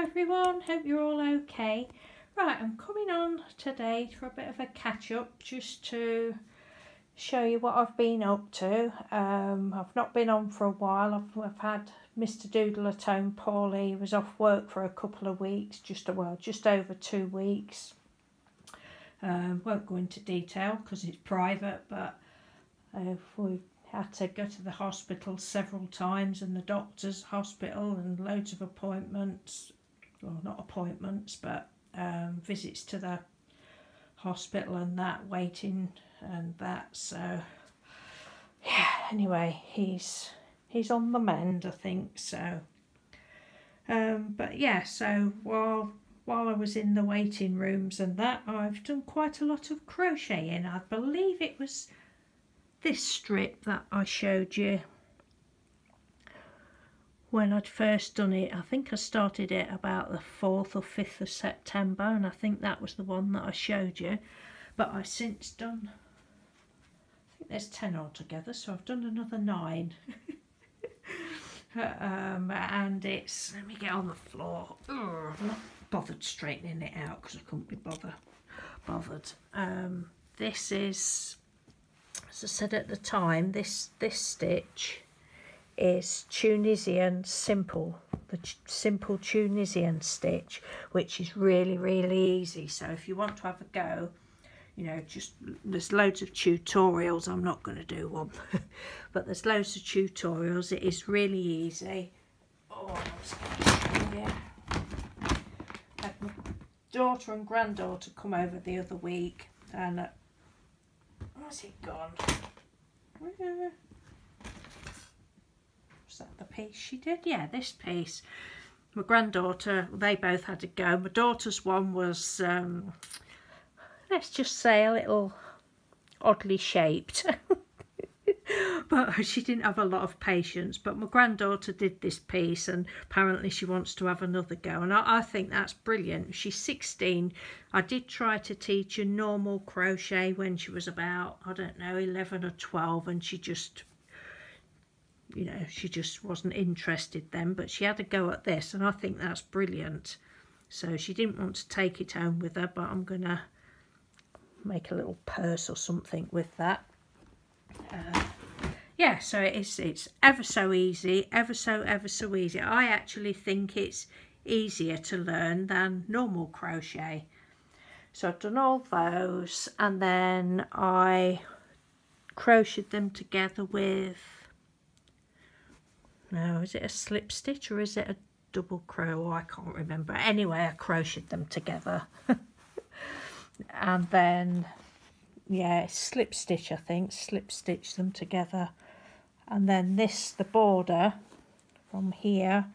everyone, hope you're all okay. Right, I'm coming on today for a bit of a catch up, just to show you what I've been up to. I've not been on for a while. I've had Mr. Doodle at home poorly. He was off work for a couple of weeks, just over 2 weeks. Won't go into detail because it's private, but we had to go to the hospital several times, and the doctor's hospital, and loads of appointments, well, not appointments, but visits to the hospital and that, waiting and that. So yeah, anyway, he's on the mend, I think. So but yeah, so while I was in the waiting rooms and that, I've done quite a lot of crocheting. I believe it was this strip that I showed you when I'd first done it. I think I started it about the 4th or 5th of September, and I think that was the one that I showed you. But I've since done, I think there's 10 altogether, so I've done another 9. And it's, let me get on the floor. Ugh, I've not bothered straightening it out because I couldn't be bothered. This is, as I said at the time, this stitch is Tunisian simple, the simple Tunisian stitch, which is really easy. So if you want to have a go, you know, just, there's loads of tutorials. I'm not going to do one, but there's loads of tutorials. It is really easy. Oh, yeah. I had my daughter and granddaughter come over the other week, and where's it gone? Was that the piece she did? Yeah, this piece. My granddaughter, they both had a go. My daughter's one was, let's just say, a little oddly shaped. But she didn't have a lot of patience. But my granddaughter did this piece, and apparently she wants to have another go. And I think that's brilliant. She's 16. I did try to teach her normal crochet when she was about, I don't know, 11 or 12. And she just, you know, she just wasn't interested then. But she had a go at this, and I think that's brilliant. So she didn't want to take it home with her, but I'm going to make a little purse or something with that. Yeah, so it's ever so easy, ever so easy. I actually think it's easier to learn than normal crochet. So I've done all those, and then I crocheted them together with, no, is it a slip stitch or is it a double crow? Oh, I can't remember. Anyway, I crocheted them together. And then, yeah, slip stitch, I think, slip stitch them together. And then this, the border from here,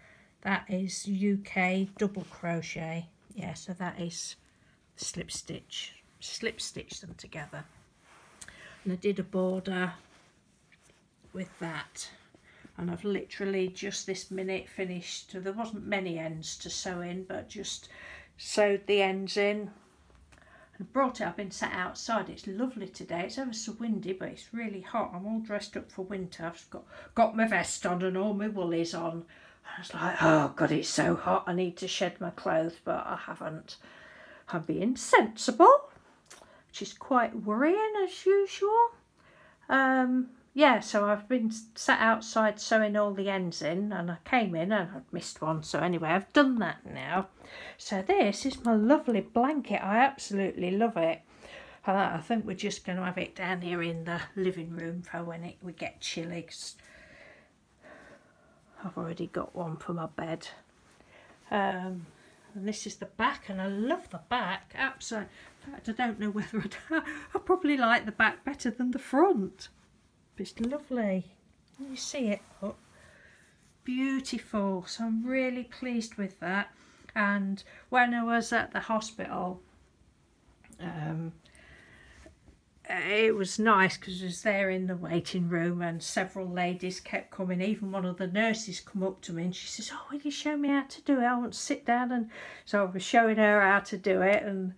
that is UK double crochet. Yeah, so that is slip stitch them together. And I did a border with that, and I've literally just this minute finished. There wasn't many ends to sew in, but just sewed the ends in. I brought it up and sat outside. It's lovely today. It's ever so windy, but it's really hot. I'm all dressed up for winter. I've got my vest on and all my woolies on. I was like, oh God, it's so hot. I need to shed my clothes, but I haven't. I'm being sensible, which is quite worrying as usual. Yeah, so I've been sat outside sewing all the ends in, and I came in and I'd missed one. So anyway, I've done that now. So this is my lovely blanket. I absolutely love it. I think we're just going to have it down here in the living room for when we get chilly. I've already got one for my bed. And this is the back, and I love the back. Absolutely. In fact, I don't know whether I probably like the back better than the front. It's lovely. Can you see it? Oh, beautiful. So I'm really pleased with that. And when I was at the hospital, it was nice because I was there in the waiting room, and several ladies kept coming. Even one of the nurses come up to me and she says, oh, will you show me how to do it? I want to sit down. And so I was showing her how to do it, and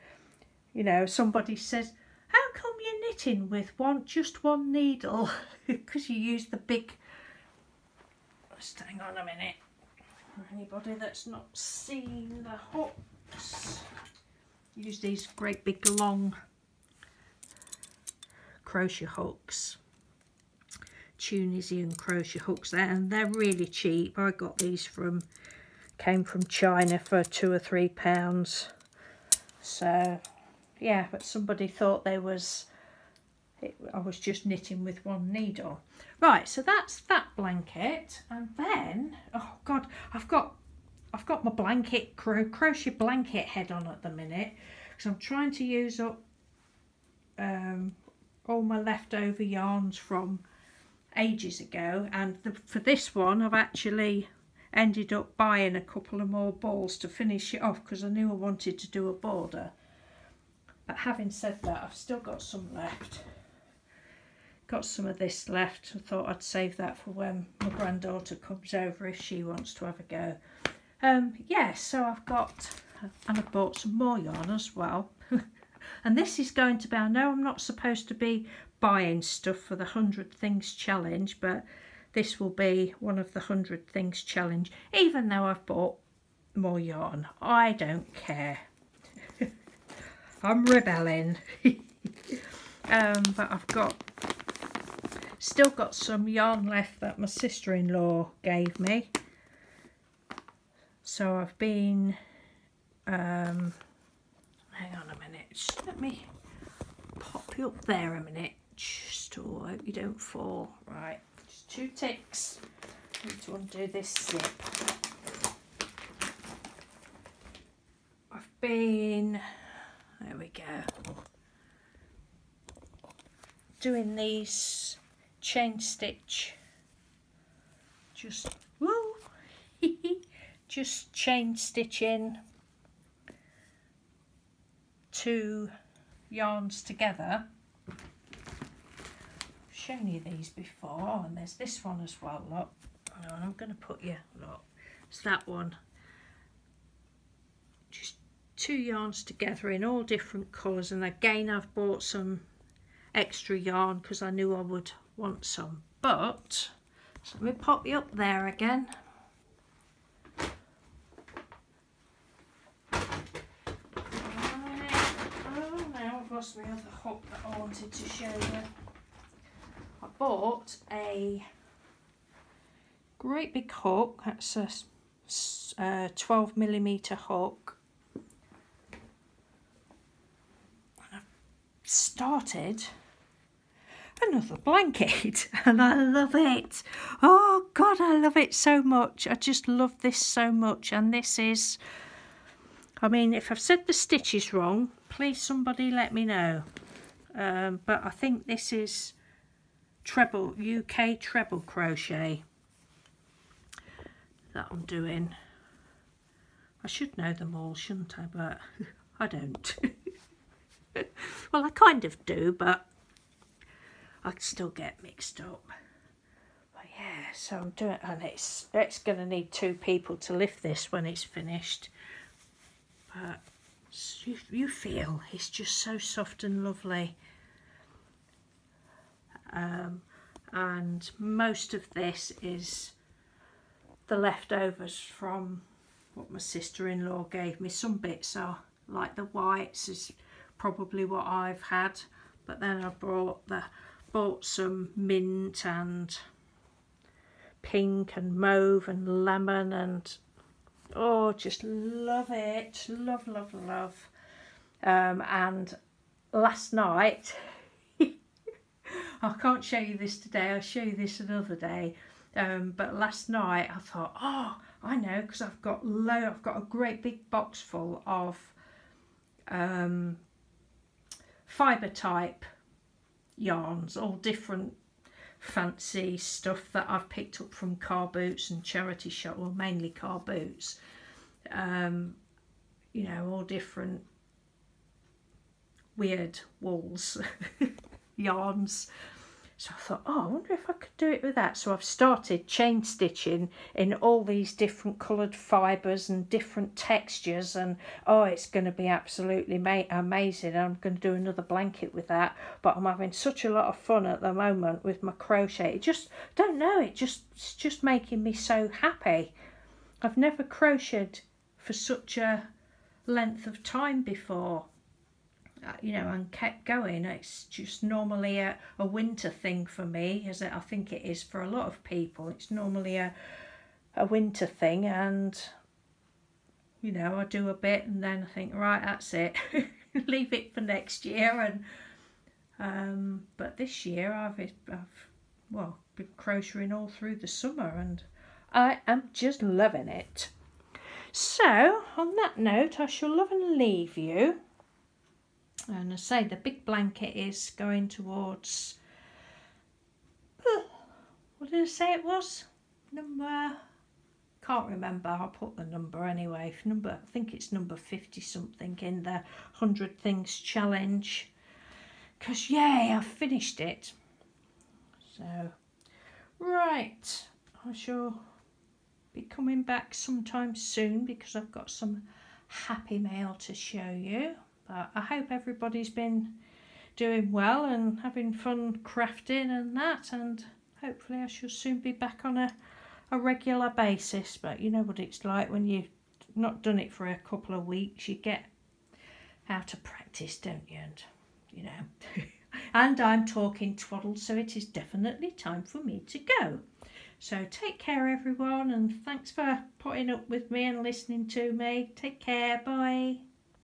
you know, somebody says, how come you're knitting with just one needle? Because you use the big, just hang on a minute. for anybody that's not seen the hooks. Use these great big long crochet hooks, Tunisian crochet hooks there, and they're really cheap. I got these came from China for £2 or £3. So yeah, but somebody thought I was just knitting with one needle. Right, so that's that blanket, and then oh god, I've got my blanket crochet blanket head on at the minute because I'm trying to use up all my leftover yarns from ages ago, and for this one I've actually ended up buying a couple of more balls to finish it off because I knew I wanted to do a border. But having said that, I've still got some left. Got some of this left. I thought I'd save that for when my granddaughter comes over if she wants to have a go. Yeah, so I've got, and I've bought some more yarn as well. And this is going to be, I know I'm not supposed to be buying stuff for the 100 Things Challenge, but this will be one of the 100 Things Challenge, even though I've bought more yarn. I don't care. I'm rebelling. But I've still got some yarn left that my sister-in-law gave me. So I've been, hang on a minute, just let me pop you up there a minute. Just, oh, I hope you don't fall. Right, just 2 ticks. I need to undo this zip. I've been, there we go, doing these chain stitch, just, woo, just chain stitching 2 yarns together. I've shown you these before, and there's this one as well, look. And I'm going to put you, look, it's that one. Just 2 yarns together in all different colours, and again I've bought some extra yarn because I knew I would want some. But so let me pop you up there again. Oh, now I've lost my other hook that I wanted to show you. I bought a great big hook. That's a 12mm hook. And I've started another blanket and I love it. Oh god, I love it so much. I just love this so much. And this is, I mean, if I've said the stitches wrong, please somebody let me know. But I think this is UK treble crochet that I'm doing. I should know them all, shouldn't I? But I don't. Well, I kind of do, but I still get mixed up. But yeah, so I'm doing, and it's going to need 2 people to lift this when it's finished. But you feel it's just so soft and lovely. And most of this is the leftovers from what my sister-in-law gave me. Some bits are like the whites is probably what I've had, but then I bought some mint and pink and mauve and lemon, and oh, just love it, love, love, love. And last night, I can't show you this today, I'll show you this another day, but last night I thought, oh, I know, because I've got a great big box full of fibre type yarns, all different fancy stuff that I've picked up from car boots and charity shop, well, mainly car boots, you know, all different weird wools yarns. So I thought, oh, I wonder if I could do it with that. So I've started chain stitching in all these different coloured fibres and different textures, and oh, it's going to be absolutely amazing. I'm going to do another blanket with that, but I'm having such a lot of fun at the moment with my crochet. It just, don't know, it's just making me so happy. I've never crocheted for such a length of time before, you know, and kept going. It's just normally a winter thing for me, as I think it is for a lot of people. It's normally a winter thing, and you know, I do a bit and then I think, right, that's it. Leave it for next year. And but this year I've well, been crocheting all through the summer, and I am just loving it. So on that note, I shall love and leave you. And I say the big blanket is going towards, what did I say it was? Number, can't remember, I'll put the number anyway. I think it's number 50 something in the 100 Things Challenge. Because yay, I've finished it. So, right, I shall be coming back sometime soon because I've got some happy mail to show you. But I hope everybody's been doing well and having fun crafting and that, and hopefully I shall soon be back on a regular basis. But you know what it's like when you've not done it for a couple of weeks, you get out of practice, don't you? And you know, and I'm talking twaddle, so it is definitely time for me to go. So take care everyone, and thanks for putting up with me and listening to me. Take care, bye.